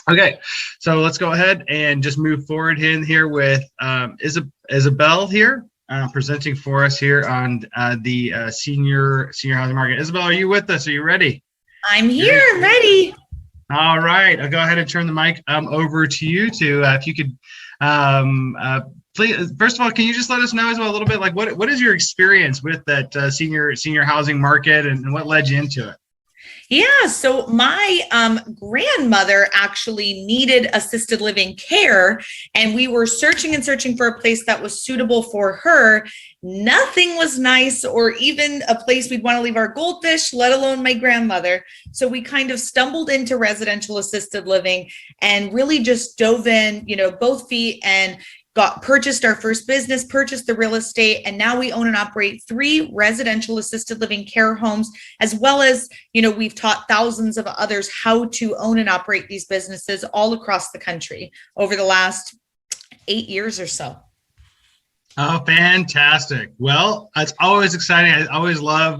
Okay, so let's go ahead and just move forward in here with Isabel here, presenting for us here on the senior housing market. Isabel, are you with us? Are you ready? I'm here. I'm ready. All right, I'll go ahead and turn the mic over to you to if you could please. First of all, can you just let us know as well a little bit like what is your experience with that senior housing market and what led you into it? Yeah, so my grandmother actually needed assisted living care, and we were searching and searching for a place that was suitable for her. Nothing was nice or even a place we'd want to leave our goldfish, let alone my grandmother. So we kind of stumbled into residential assisted living and really just dove in, both feet, and purchased our first business, purchased the real estate, and now we own and operate 3 residential assisted living care homes, as well as, we've taught thousands of others how to own and operate these businesses all across the country over the last 8 years or so. Oh, fantastic. Well, it's always exciting. I always love,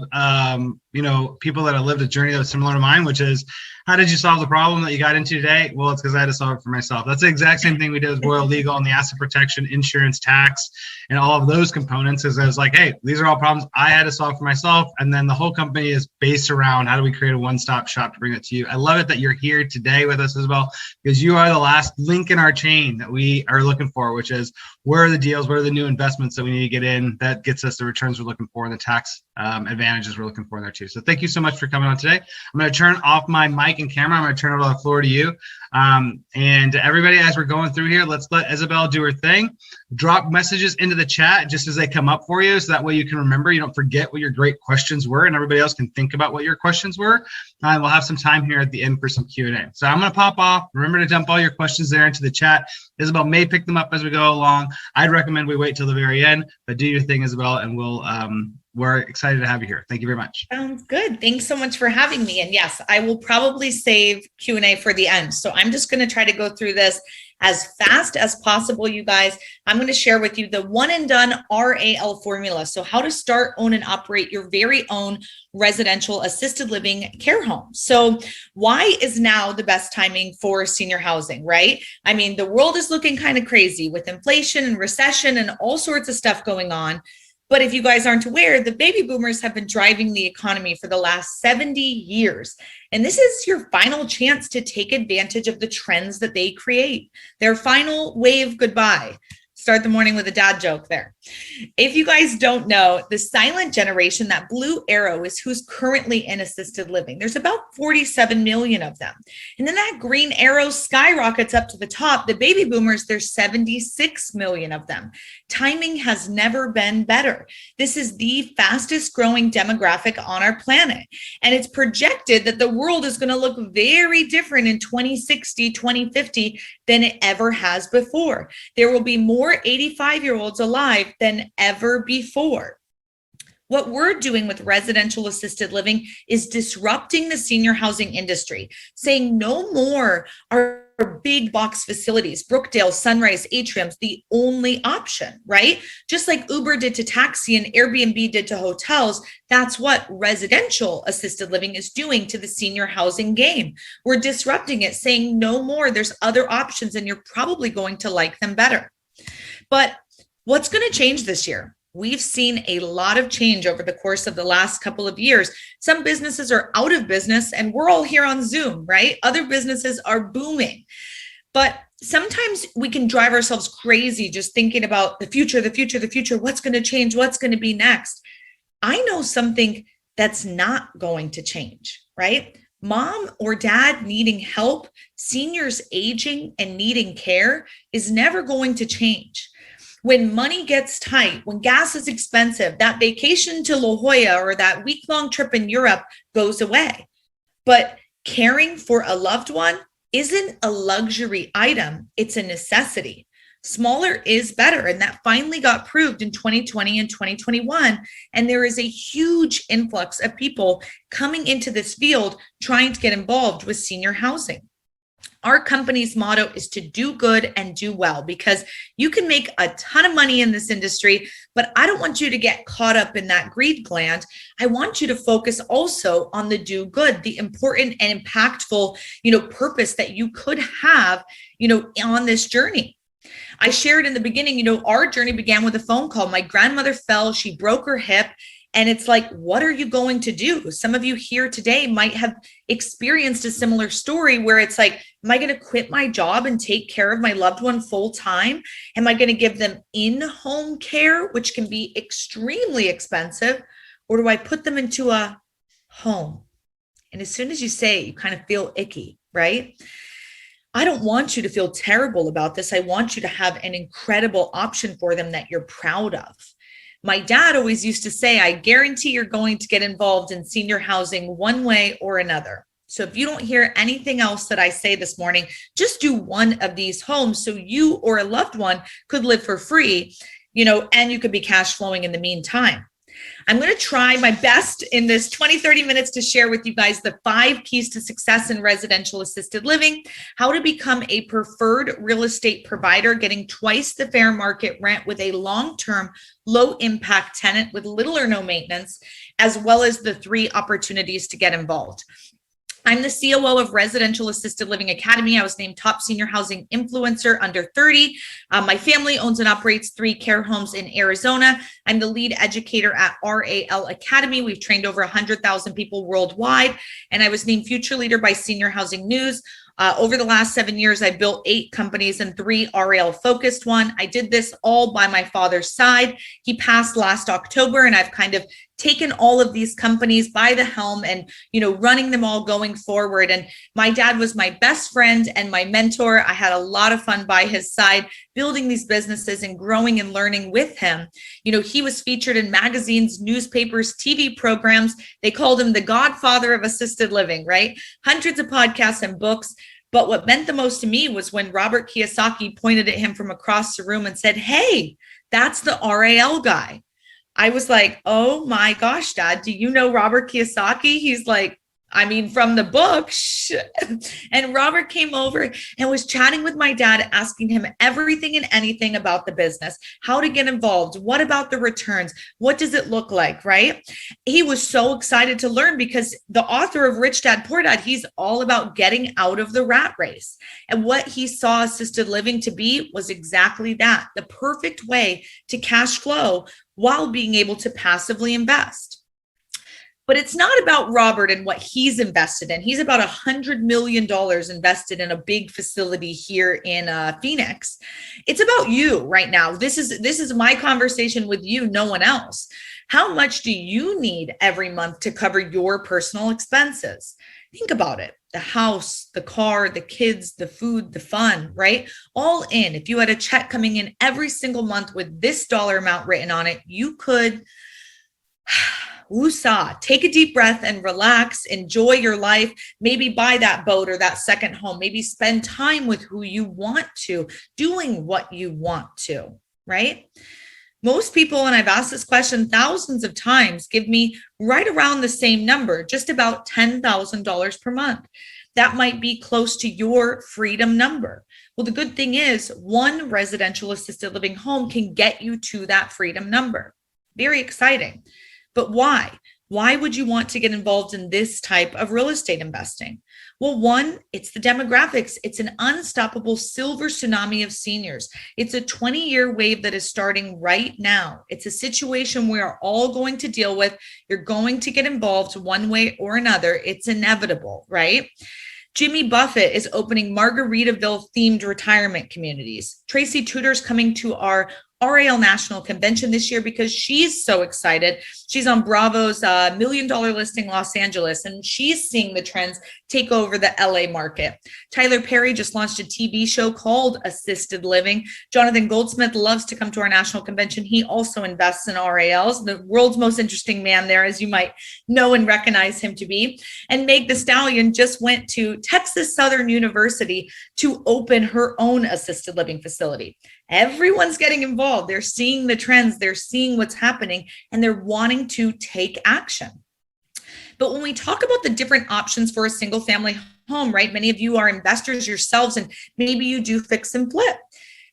people that have lived a journey that's similar to mine, which is, how did you solve the problem that you got into today? Well, it's because I had to solve it for myself. That's the exact same thing we did with Royal Legal and the asset protection, insurance, tax, and all of those components. Is I was like, hey, these are all problems I had to solve for myself. And then the whole company is based around how do we create a one-stop shop to bring it to you. I love it that you're here today with us as well, because you are the last link in our chain that we are looking for, which is where are the deals, where are the new investments that we need to get in that gets us the returns we're looking for and the tax advantages we're looking for there too. So thank you so much for coming on today. I'm going to turn off my mic and camera. I'm going to turn over the floor to you. And everybody, as we're going through here, let's let Isabel do her thing. Drop messages into the chat just as they come up for you, so that way you can remember, you don't forget what your great questions were, and everybody else can think about what your questions were. We'll have some time here at the end for some Q&A. So I'm going to pop off. Remember to dump all your questions there into the chat. Isabel may pick them up as we go along. I'd recommend we wait till the very end, but do your thing, Isabel, and we're excited to have you here. Thank you very much. Sounds good. Thanks so much for having me. And yes, I will probably save Q&A for the end. So I'm just going to try to go through this as fast as possible, you guys. I'm going to share with you the one and done RAL formula. So how to start, own, and operate your very own residential assisted living care home. So why is now the best timing for senior housing, right? I mean, the world is looking kind of crazy with inflation and recession and all sorts of stuff going on. But if you guys aren't aware, the baby boomers have been driving the economy for the last 70 years. And this is your final chance to take advantage of the trends that they create. Their final wave goodbye. Start the morning with a dad joke there. If you guys don't know, the silent generation, that blue arrow, is who's currently in assisted living. There's about 47 million of them. And then that green arrow skyrockets up to the top. The baby boomers, there's 76 million of them. Timing has never been better. This is the fastest growing demographic on our planet. And it's projected that the world is going to look very different in 2060, 2050 than it ever has before. There will be more 85-year-olds alive than ever before. What we're doing with residential assisted living is disrupting the senior housing industry, saying no more are big box facilities, Brookdale, Sunrise, Atrium's the only option, right? Just like Uber did to taxi and Airbnb did to hotels, that's what residential assisted living is doing to the senior housing game. We're disrupting it, saying no more, there's other options and you're probably going to like them better. But what's going to change this year? We've seen a lot of change over the course of the last couple of years. Some businesses are out of business and we're all here on Zoom, right? Other businesses are booming. But sometimes we can drive ourselves crazy just thinking about the future, what's going to change, what's going to be next. I know something that's not going to change, right? Mom or dad needing help, seniors aging and needing care is never going to change. When money gets tight, when gas is expensive, that vacation to La Jolla or that week-long trip in Europe goes away. But caring for a loved one isn't a luxury item, it's a necessity. Smaller is better, and that finally got proved in 2020 and 2021. And there is a huge influx of people coming into this field trying to get involved with senior housing. Our company's motto is to do good and do well, because you can make a ton of money in this industry, but I don't want you to get caught up in that greed gland. I want you to focus also on the do good, the important and impactful, purpose that you could have, on this journey. I shared in the beginning, our journey began with a phone call. My grandmother fell, she broke her hip. And it's like, what are you going to do? Some of you here today might have experienced a similar story where it's like, am I going to quit my job and take care of my loved one full time? Am I going to give them in-home care, which can be extremely expensive? Or do I put them into a home? And as soon as you say it, you kind of feel icky, right? I don't want you to feel terrible about this. I want you to have an incredible option for them that you're proud of. My dad always used to say, I guarantee you're going to get involved in senior housing one way or another. So if you don't hear anything else that I say this morning, just do one of these homes so you or a loved one could live for free, and you could be cash flowing in the meantime. I'm going to try my best in this 20-30 minutes to share with you guys the 5 keys to success in residential assisted living, how to become a preferred real estate provider, getting twice the fair market rent with a long-term, low-impact tenant with little or no maintenance, as well as the 3 opportunities to get involved. I'm the COO of Residential Assisted Living Academy. I was named top senior housing influencer under 30. My family owns and operates 3 care homes in Arizona. I'm the lead educator at RAL Academy. We've trained over 100,000 people worldwide. And I was named future leader by Senior Housing News. Over the last 7 years, I built 8 companies and 3 RAL focused one. I did this all by my father's side. He passed last October, and I've kind of taken all of these companies by the helm and, running them all going forward. And my dad was my best friend and my mentor. I had a lot of fun by his side, building these businesses and growing and learning with him. He was featured in magazines, newspapers, TV programs. They called him the godfather of assisted living, right? Hundreds of podcasts and books. But what meant the most to me was when Robert Kiyosaki pointed at him from across the room and said, "Hey, that's the RAL guy." I was like, oh my gosh, Dad, do you know Robert Kiyosaki? He's like, from the book. And Robert came over and was chatting with my dad, asking him everything and anything about the business, how to get involved. What about the returns? What does it look like, right? He was so excited to learn because the author of Rich Dad, Poor Dad, he's all about getting out of the rat race. And what he saw assisted living to be was exactly that, the perfect way to cash flow while being able to passively invest. But it's not about Robert and what he's invested in. He's about $100 million invested in a big facility here in Phoenix. It's about you right now. This is my conversation with you, no one else. How much do you need every month to cover your personal expenses? Think about it. The house, the car, the kids, the food, the fun, right? All in. If you had a check coming in every single month with this dollar amount written on it, you could woosah, take a deep breath and relax, enjoy your life, maybe buy that boat or that second home, maybe spend time with who you want to, doing what you want to, right? Most people, and I've asked this question thousands of times, give me right around the same number, just about $10,000 per month. That might be close to your freedom number. Well, the good thing is one residential assisted living home can get you to that freedom number. Very exciting. But why? Why would you want to get involved in this type of real estate investing? Well, one, it's the demographics. It's an unstoppable silver tsunami of seniors. It's a 20-year wave that is starting right now. It's a situation we are all going to deal with. You're going to get involved one way or another. It's inevitable, right? Jimmy Buffett is opening Margaritaville themed retirement communities. Tracy Tudor's coming to our RAL National Convention this year because she's so excited. She's on Bravo's $1 Million Listing Los Angeles, and she's seeing the trends take over the LA market. Tyler Perry just launched a TV show called Assisted Living. Jonathan Goldsmith loves to come to our national convention. He also invests in RALs, the world's most interesting man there, as you might know and recognize him to be. And Meg the Stallion just went to Texas Southern University to open her own assisted living facility. Everyone's getting involved. They're seeing the trends, they're seeing what's happening, and they're wanting to take action. But when we talk about the different options for a single family home, right? Many of you are investors yourselves, and maybe you do fix and flip.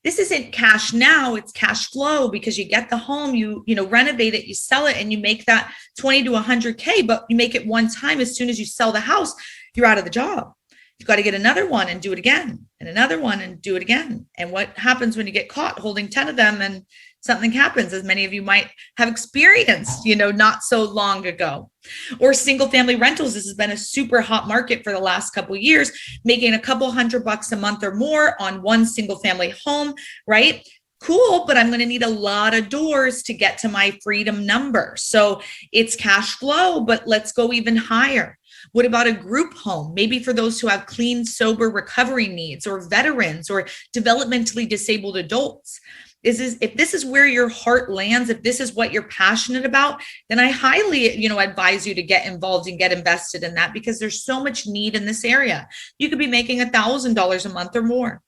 This isn't cash now, it's cash flow, because you get the home, you renovate it, you sell it, and you make that 20 to 100K, but you make it one time. As soon as you sell the house, you're out of the job. You've got to get another one and do it again, and another one and do it again. And what happens when you get caught holding 10 of them and something happens, as many of you might have experienced, not so long ago? Or single family rentals. This has been a super hot market for the last couple of years, making a couple $100 a month or more on one single family home, right? Cool, but I'm going to need a lot of doors to get to my freedom number. So it's cash flow, but let's go even higher. What about a group home? Maybe for those who have clean, sober recovery needs, or veterans, or developmentally disabled adults. If this is where your heart lands, if this is what you're passionate about, then I highly, advise you to get involved and get invested in that, because there's so much need in this area. You could be making $1,000 a month or more.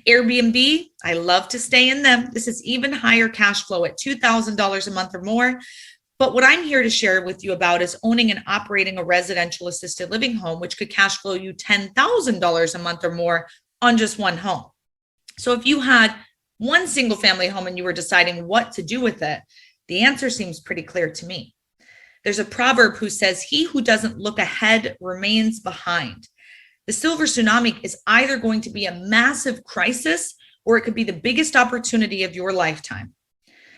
Airbnb, I love to stay in them. This is even higher cash flow at $2,000 a month or more. But what I'm here to share with you about is owning and operating a residential assisted living home, which could cash flow you $10,000 a month or more on just one home. So if you had one single family home and you were deciding what to do with it, the answer seems pretty clear to me. There's a proverb who says, "He who doesn't look ahead remains behind." The silver tsunami is either going to be a massive crisis, or it could be the biggest opportunity of your lifetime.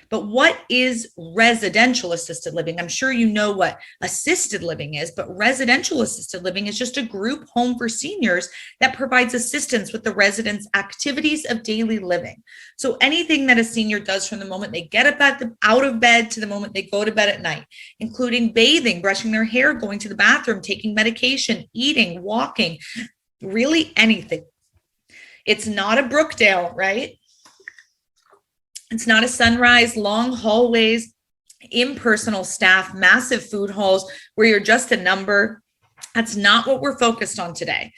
But what is residential assisted living? I'm sure you know what assisted living is, but residential assisted living is just a group home for seniors that provides assistance with the residents' activities of daily living. So anything that a senior does from the moment they get up out of bed to the moment they go to bed at night, including bathing, brushing their hair, going to the bathroom, taking medication, eating, walking, really anything. It's not a Brookdale, right? It's not a Sunrise, long hallways, impersonal staff, massive food halls where you're just a number. That's not what we're focused on today.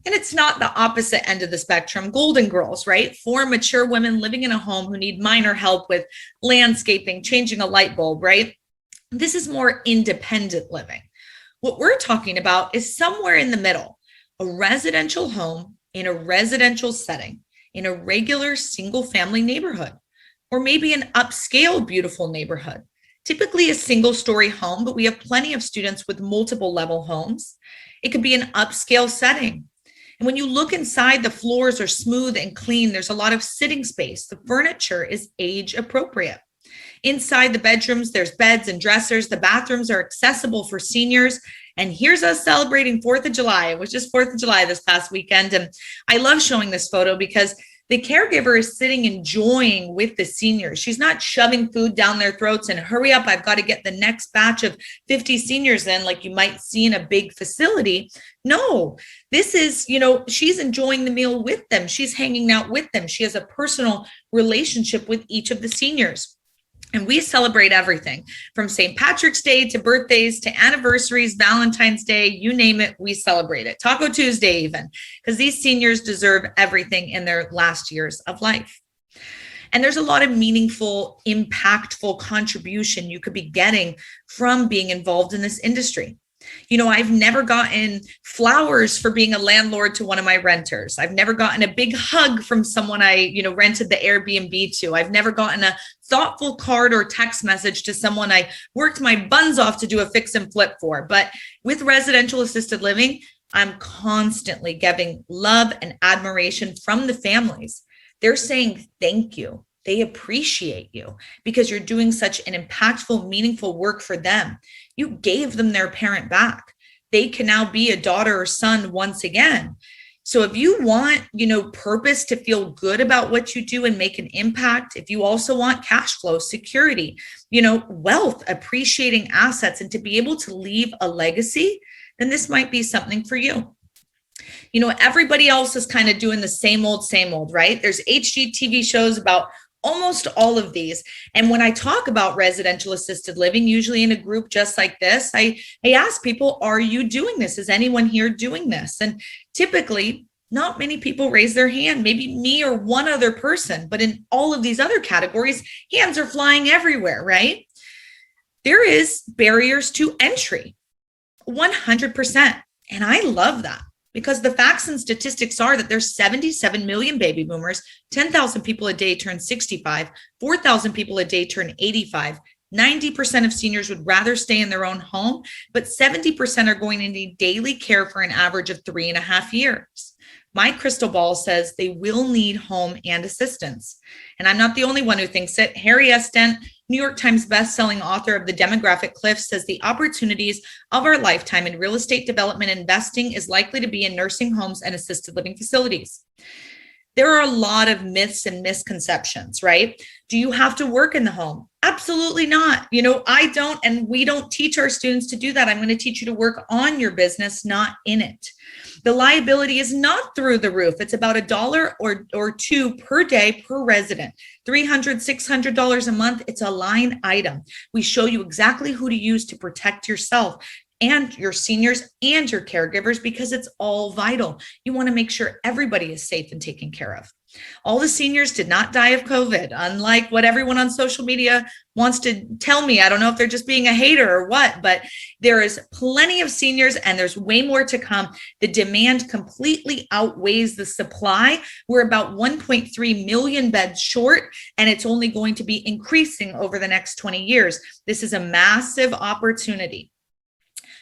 And it's not the opposite end of the spectrum, Golden Girls, right? 4 mature women living in a home who need minor help with landscaping, changing a light bulb, right? This is more independent living. What we're talking about is somewhere in the middle, a residential home in a residential setting, in a regular single family neighborhood. Or maybe an upscale, beautiful neighborhood, typically a single story home, but we have plenty of students with multiple level homes. It could be an upscale setting. And when you look inside, the floors are smooth and clean. There's a lot of sitting space. The furniture is age appropriate. Inside the bedrooms, there's beds and dressers. The bathrooms are accessible for seniors. And here's us celebrating 4th of July. It was just 4th of July this past weekend. And I love showing this photo because the caregiver is sitting enjoying with the seniors. She's not shoving food down their throats and hurry up, I've got to get the next batch of 50 seniors in, like you might see in a big facility. No, this is, she's enjoying the meal with them. She's hanging out with them. She has a personal relationship with each of the seniors. And we celebrate everything from St. Patrick's Day to birthdays to anniversaries, Valentine's Day, you name it, we celebrate it. Taco Tuesday even, because these seniors deserve everything in their last years of life. And there's a lot of meaningful, impactful contribution you could be getting from being involved in this industry. I've never gotten flowers for being a landlord to one of my renters. I've never gotten a big hug from someone I, rented the Airbnb to. I've never gotten a thoughtful card or text message to someone I worked my buns off to do a fix and flip for. But with residential assisted living, I'm constantly getting love and admiration from the families. They're saying thank you. They appreciate you because you're doing such an impactful, meaningful work for them. You gave them their parent back. They can now be a daughter or son once again. So if you want, purpose to feel good about what you do and make an impact, if you also want cash flow, security, wealth, appreciating assets, and to be able to leave a legacy, then this might be something for you. Everybody else is kind of doing the same old, right? There's HGTV shows about almost all of these. And when I talk about residential assisted living, usually in a group just like this, I ask people, are you doing this? Is anyone here doing this? And typically, not many people raise their hand, maybe me or one other person. But in all of these other categories, hands are flying everywhere, right? There is barriers to entry, 100%. And I love that. Because the facts and statistics are that there's 77 million baby boomers, 10,000 people a day turn 65, 4,000 people a day turn 85. 90% of seniors would rather stay in their own home, but 70% are going to need daily care for an average of 3.5 years. My crystal ball says they will need home and assistance. And I'm not the only one who thinks it. Harry S. Dent, New York Times bestselling author of The Demographic Cliff, says the opportunities of our lifetime in real estate development investing is likely to be in nursing homes and assisted living facilities. There are a lot of myths and misconceptions, right? Do you have to work in the home? Absolutely not. I don't, and we don't teach our students to do that. I'm going to teach you to work on your business, not in it. The liability is not through the roof. It's about $1 or $2 per day per resident, $300, $600 a month. It's a line item. We show you exactly who to use to protect yourself and your seniors and your caregivers, because it's all vital. You want to make sure everybody is safe and taken care of. All the seniors did not die of COVID, unlike what everyone on social media wants to tell me. I don't know if they're just being a hater or what, but there is plenty of seniors and there's way more to come. The demand completely outweighs the supply. We're about 1.3 million beds short, and it's only going to be increasing over the next 20 years. This is a massive opportunity.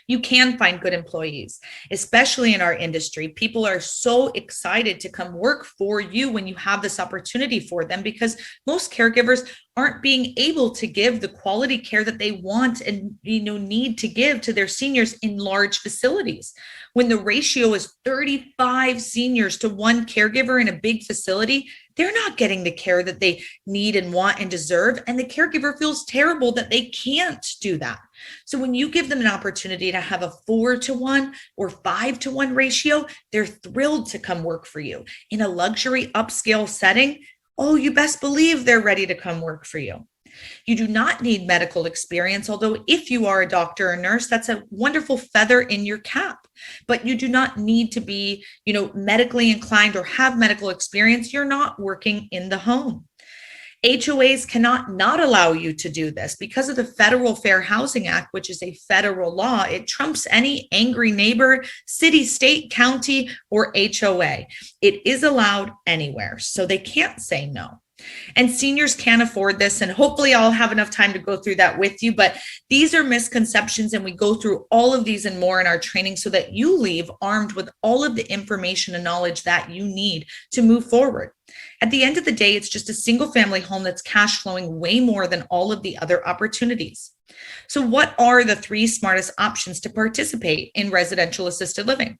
You can find good employees, especially in our industry. People are so excited to come work for you when you have this opportunity for them, because most caregivers aren't being able to give the quality care that they want and need to give to their seniors in large facilities. When the ratio is 35 seniors to one caregiver in a big facility, they're not getting the care that they need and want and deserve. And the caregiver feels terrible that they can't do that. So when you give them an opportunity to have a 4-to-1 or 5-to-1 ratio, they're thrilled to come work for you. In a luxury upscale setting, oh, you best believe they're ready to come work for you. You do not need medical experience, although if you are a doctor or nurse, that's a wonderful feather in your cap. But you do not need to be, medically inclined or have medical experience. You're not working in the home. HOAs cannot not allow you to do this because of the Federal Fair Housing Act, which is a federal law. It trumps any angry neighbor, city, state, county, or HOA. It is allowed anywhere, so they can't say no. And seniors can't afford this, and hopefully I'll have enough time to go through that with you, but these are misconceptions, and we go through all of these and more in our training so that you leave armed with all of the information and knowledge that you need to move forward. At the end of the day, it's just a single family home that's cash flowing way more than all of the other opportunities. So what are the 3 smartest options to participate in residential assisted living?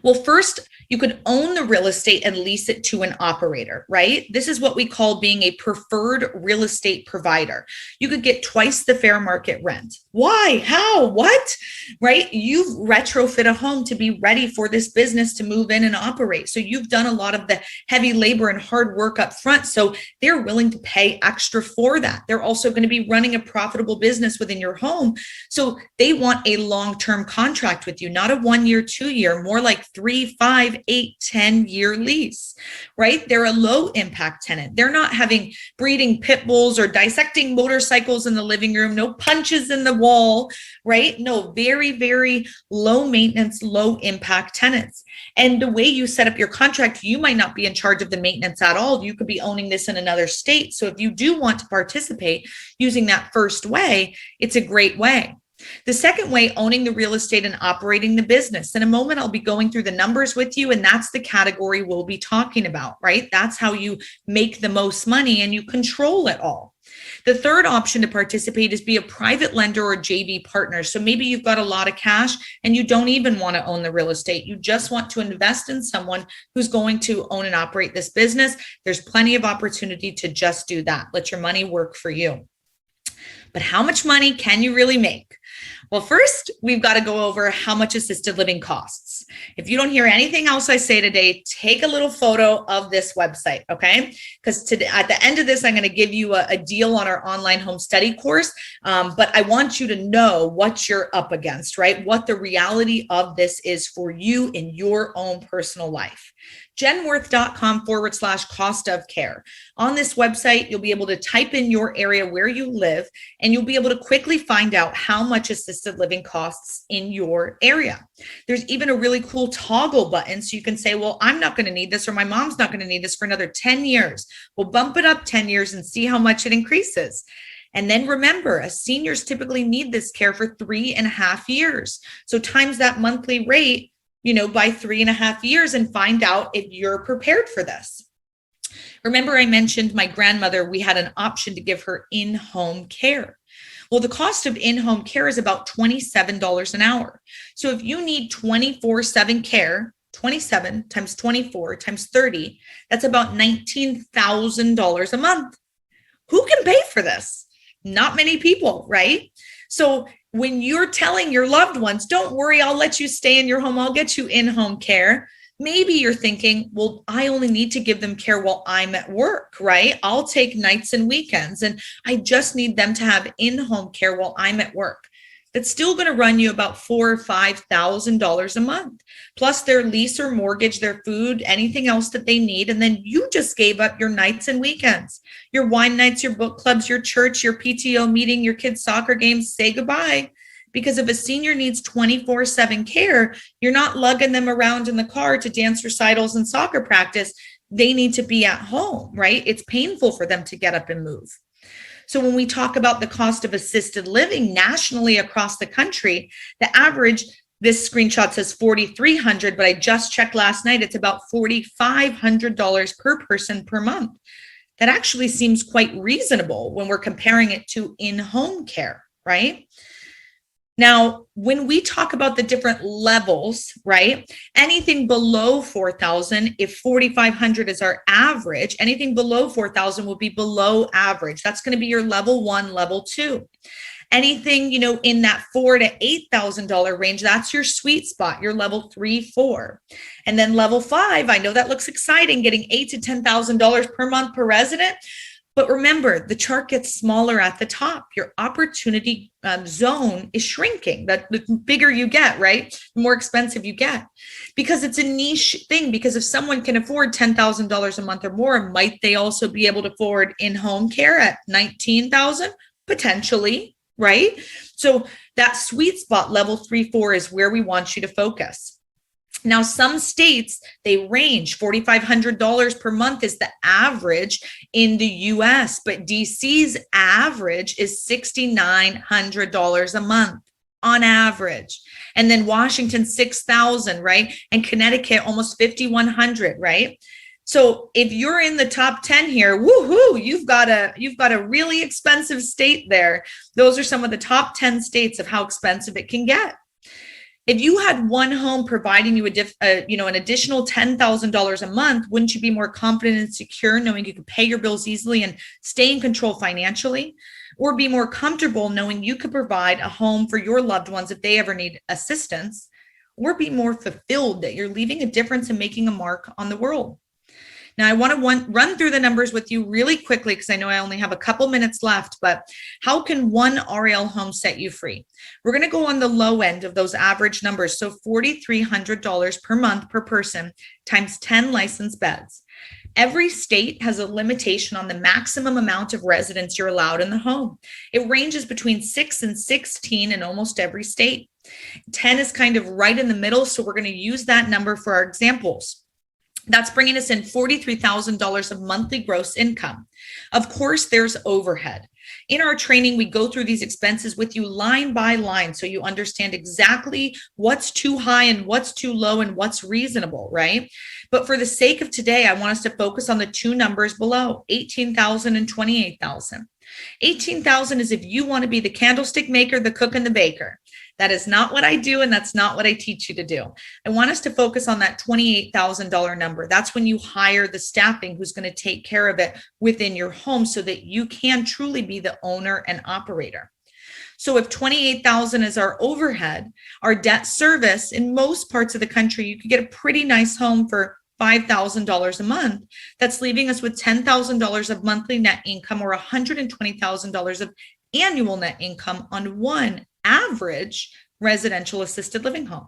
Well, first, you could own the real estate and lease it to an operator, right? This is what we call being a preferred real estate provider. You could get twice the fair market rent. Why? How? What? Right? You've retrofit a home to be ready for this business to move in and operate. So you've done a lot of the heavy labor and hard work up front. So they're willing to pay extra for that. They're also going to be running a profitable business within your home. So they want a long-term contract with you, not a 1-year, 2-year, more like 3, 5, 8, 10-year lease, right? They're a low impact tenant. They're not having breeding pit bulls or dissecting motorcycles in the living room, no punches in the wall, right? No, very, very low maintenance, low impact tenants. And the way you set up your contract, you might not be in charge of the maintenance at all. You could be owning this in another state. So if you do want to participate using that first way, it's a great way. The second way, owning the real estate and operating the business. In a moment, I'll be going through the numbers with you, and that's the category we'll be talking about, right? That's how you make the most money and you control it all. The third option to participate is be a private lender or JV partner. So maybe you've got a lot of cash and you don't even want to own the real estate. You just want to invest in someone who's going to own and operate this business. There's plenty of opportunity to just do that. Let your money work for you. But how much money can you really make? Well, first, we've got to go over how much assisted living costs. If you don't hear anything else I say today, take a little photo of this website, okay? Because at the end of this, I'm going to give you a deal on our online home study course, but I want you to know what you're up against, right? What the reality of this is for you in your own personal life. Genworth.com/cost of care. On this website, you'll be able to type in your area where you live, and you'll be able to quickly find out how much assisted assisted living costs in your area. There's even a really cool toggle button. So you can say, well, I'm not going to need this, or my mom's not going to need this for another 10 years. We'll bump it up 10 years and see how much it increases. And then remember, seniors typically need this care for 3.5 years. So times that monthly rate, by 3.5 years and find out if you're prepared for this. Remember, I mentioned my grandmother, we had an option to give her in-home care. Well, the cost of in-home care is about $27 an hour. So if you need 24/7 care, 27 times 24 times 30, that's about $19,000 a month. Who can pay for this? Not many people, right? So when you're telling your loved ones, don't worry, I'll let you stay in your home, I'll get you in-home care. Maybe you're thinking, well, I only need to give them care while I'm at work, right? I'll take nights and weekends, and I just need them to have in-home care while I'm at work. That's still going to run you about $4,000 or $5,000 a month, plus their lease or mortgage, their food, anything else that they need. And then you just gave up your nights and weekends, your wine nights, your book clubs, your church, your PTO meeting, your kids' soccer games. Say goodbye. Because if a senior needs 24/7 care, you're not lugging them around in the car to dance recitals and soccer practice. They need to be at home, right? It's painful for them to get up and move. So when we talk about the cost of assisted living nationally across the country, the average, this screenshot says $4,300, but I just checked last night, it's about $4,500 per person per month. That actually seems quite reasonable when we're comparing it to in-home care, right? Now, when we talk about the different levels, right? Anything below 4,000, if 4,500 is our average, anything below 4,000 will be below average. That's going to be your level 1, level 2. Anything, in that $4,000 to $8,000 range, that's your sweet spot, your level 3, 4. And then level 5, I know that looks exciting, getting $8,000 to $10,000 per month per resident. But remember, the chart gets smaller at the top. Your opportunity zone is shrinking. The bigger you get, right? The more expensive you get, because it's a niche thing. Because if someone can afford $10,000 a month or more, might they also be able to afford in-home care at $19,000? Potentially, right? So that sweet spot, level 3, 4, is where we want you to focus. Now, some states, they range. $4,500 per month is the average in the US, but DC's average is $6,900 a month on average. And then Washington, $6,000, right? And Connecticut, almost $5,100, right? So if you're in the top 10 here, woohoo, you've got a really expensive state there. Those are some of the top 10 states of how expensive it can get. If you had one home providing you an additional $10,000 a month, wouldn't you be more confident and secure knowing you could pay your bills easily and stay in control financially? Or be more comfortable knowing you could provide a home for your loved ones if they ever need assistance? Or be more fulfilled that you're leaving a difference and making a mark on the world? Now, I want to run through the numbers with you really quickly because I know I only have a couple minutes left, but how can one REL home set you free? We're going to go on the low end of those average numbers. So $4,300 per month per person times 10 licensed beds. Every state has a limitation on the maximum amount of residents you're allowed in the home. It ranges between 6 and 16 in almost every state. 10 is kind of right in the middle, so we're going to use that number for our examples. That's bringing us in $43,000 of monthly gross income. Of course, there's overhead. In our training, we go through these expenses with you line by line so you understand exactly what's too high and what's too low and what's reasonable, right? But for the sake of today, I want us to focus on the two numbers below, $18,000 and $28,000. $18,000 is if you want to be the candlestick maker, the cook, and the baker. That is not what I do, and that's not what I teach you to do. I want us to focus on that $28,000 number. That's when you hire the staffing who's going to take care of it within your home so that you can truly be the owner and operator. So if $28,000 is our overhead, our debt service, in most parts of the country, you could get a pretty nice home for $5,000 a month. That's leaving us with $10,000 of monthly net income or $120,000 of annual net income on one average residential assisted living home.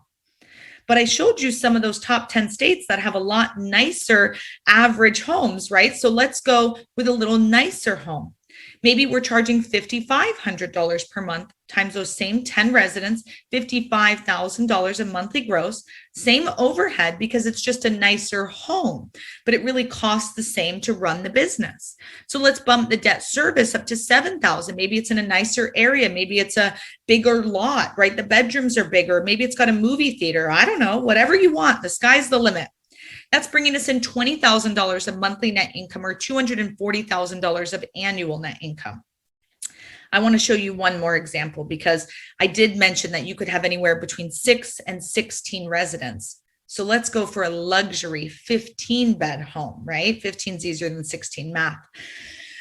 But I showed you some of those top 10 states that have a lot nicer average homes, right? So let's go with a little nicer home. Maybe we're charging $5,500 per month times those same 10 residents, $55,000 a monthly gross, same overhead because it's just a nicer home, but it really costs the same to run the business. So let's bump the debt service up to $7,000. Maybe it's in a nicer area. Maybe it's a bigger lot, right? The bedrooms are bigger. Maybe it's got a movie theater. I don't know, whatever you want. The sky's the limit. That's bringing us in $20,000 of monthly net income or $240,000 of annual net income. I want to show you one more example because I did mention that you could have anywhere between 6 and 16 residents. So let's go for a luxury 15-bed home, right? 15 is easier than 16 math.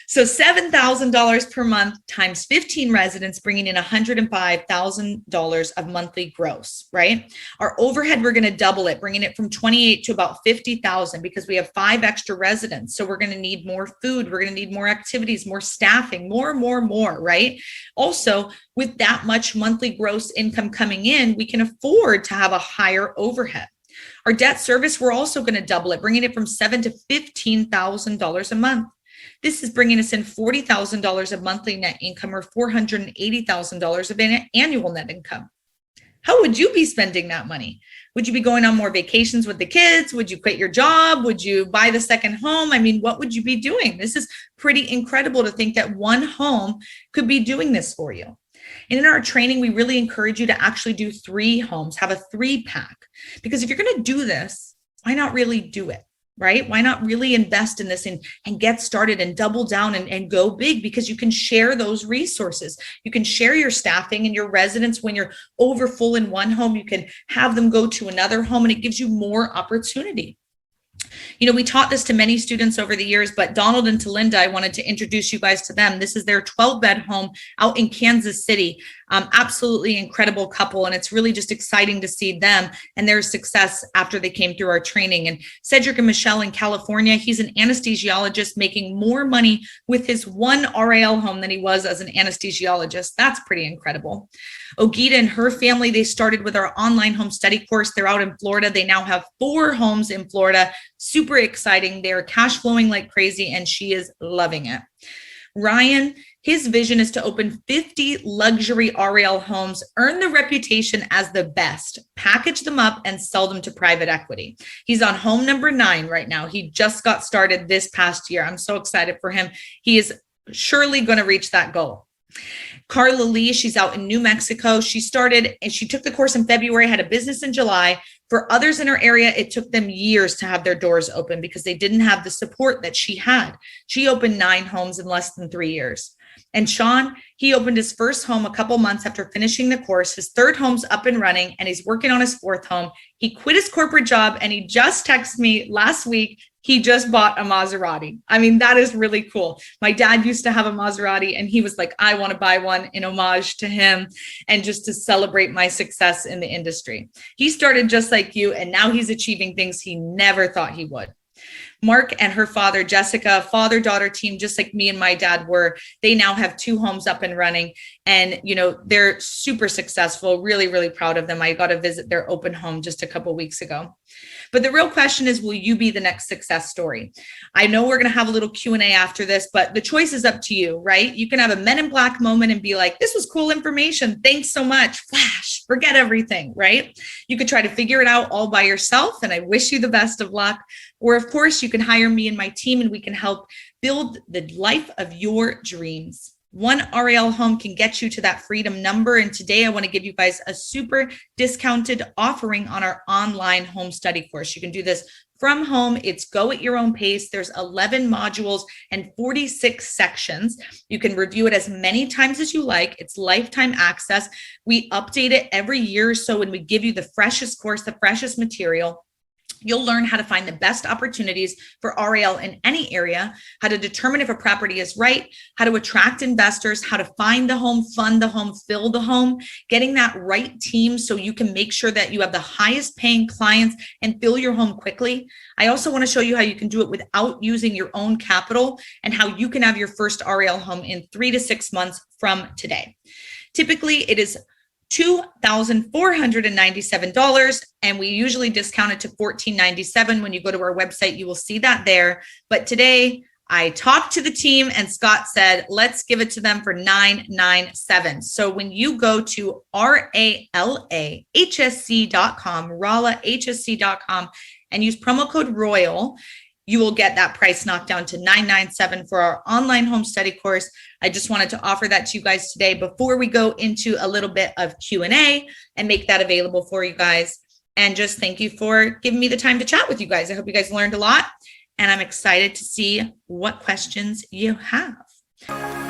So $7,000 per month times 15 residents, bringing in $105,000 of monthly gross, right? Our overhead, we're going to double it, bringing it from 28 to about 50,000 because we have 5 extra residents. So we're going to need more food. We're going to need more activities, more staffing, more, right? Also, with that much monthly gross income coming in, we can afford to have a higher overhead. Our debt service, we're also going to double it, bringing it from $7,000 to $15,000 a month. This is bringing us in $40,000 of monthly net income or $480,000 of annual net income. How would you be spending that money? Would you be going on more vacations with the kids? Would you quit your job? Would you buy the second home? I mean, what would you be doing? This is pretty incredible to think that one home could be doing this for you. And in our training, we really encourage you to actually do 3 homes, have a 3-pack, because if you're going to do this, why not really do it? Right? Why not really invest in this and get started and double down and go big, because you can share those resources. You can share your staffing and your residents. When you're over full in one home, you can have them go to another home and it gives you more opportunity. You know, we taught this to many students over the years, but Donald and Talinda, I wanted to introduce you guys to them. This is their 12-bed home out in Kansas City. Absolutely incredible couple. And it's really just exciting to see them and their success after they came through our training. And Cedric and Michelle in California, he's an anesthesiologist making more money with his one RAL home than he was as an anesthesiologist. That's pretty incredible. Ogita and her family, they started with our online home study course. They're out in Florida. They now have 4 homes in Florida. Super exciting. They're cash flowing like crazy, and she is loving it. Ryan, his vision is to open 50 luxury RAL homes, earn the reputation as the best, package them up, and sell them to private equity. He's on home number 9 right now. He just got started this past year. I'm so excited for him. He is surely going to reach that goal. Carla Lee, she's out in New Mexico. She started and she took the course in February, had a business in July. For others in her area, it took them years to have their doors open because they didn't have the support that she had. She opened 9 homes in less than 3 years. And Sean, he opened his first home a couple months after finishing the course. His 3rd home's up and running, and he's working on his 4th home. He quit his corporate job, and he just texted me last week. He just bought a Maserati. I mean, that is really cool. My dad used to have a Maserati, and he was like, I want to buy one in homage to him and just to celebrate my success in the industry. He started just like you, and now he's achieving things he never thought he would. Mark and her father, Jessica, father-daughter team, just like me and my dad were, they now have 2 homes up and running. And, you know, they're super successful, really, really proud of them. I got to visit their open home just a couple weeks ago. But the real question is, will you be the next success story? I know we're going to have a little Q&A after this, but the choice is up to you, right? You can have a Men in Black moment and be like, this was cool information. Thanks so much. Flash, forget everything, right? You could try to figure it out all by yourself, and I wish you the best of luck. Or of course, you can hire me and my team, and we can help build the life of your dreams. One RAL home can get you to that freedom number. And today I want to give you guys a super discounted offering on our online home study course. You can do this from home. It's go at your own pace. There's 11 modules and 46 sections. You can review it as many times as you like. It's lifetime access. We update it every year or so when we give you the freshest course, the freshest material. You'll learn how to find the best opportunities for RAL in any area, how to determine if a property is right, how to attract investors, how to find the home, fund the home, fill the home, getting that right team so you can make sure that you have the highest paying clients and fill your home quickly. I also want to show you how you can do it without using your own capital and how you can have your first RAL home in 3 to 6 months from today. Typically, it is $2,497, and we usually discount it to $1,497. When you go to our website, you will see that there. But today, I talked to the team and Scott said, let's give it to them for $997. So when you go to RALAHSC.com, RALAHSC.com, and use promo code ROYAL, you will get that price knocked down to $997 for our online home study course. I just wanted to offer that to you guys today before we go into a little bit of Q&A and make that available for you guys. And just thank you for giving me the time to chat with you guys. I hope you guys learned a lot, and I'm excited to see what questions you have.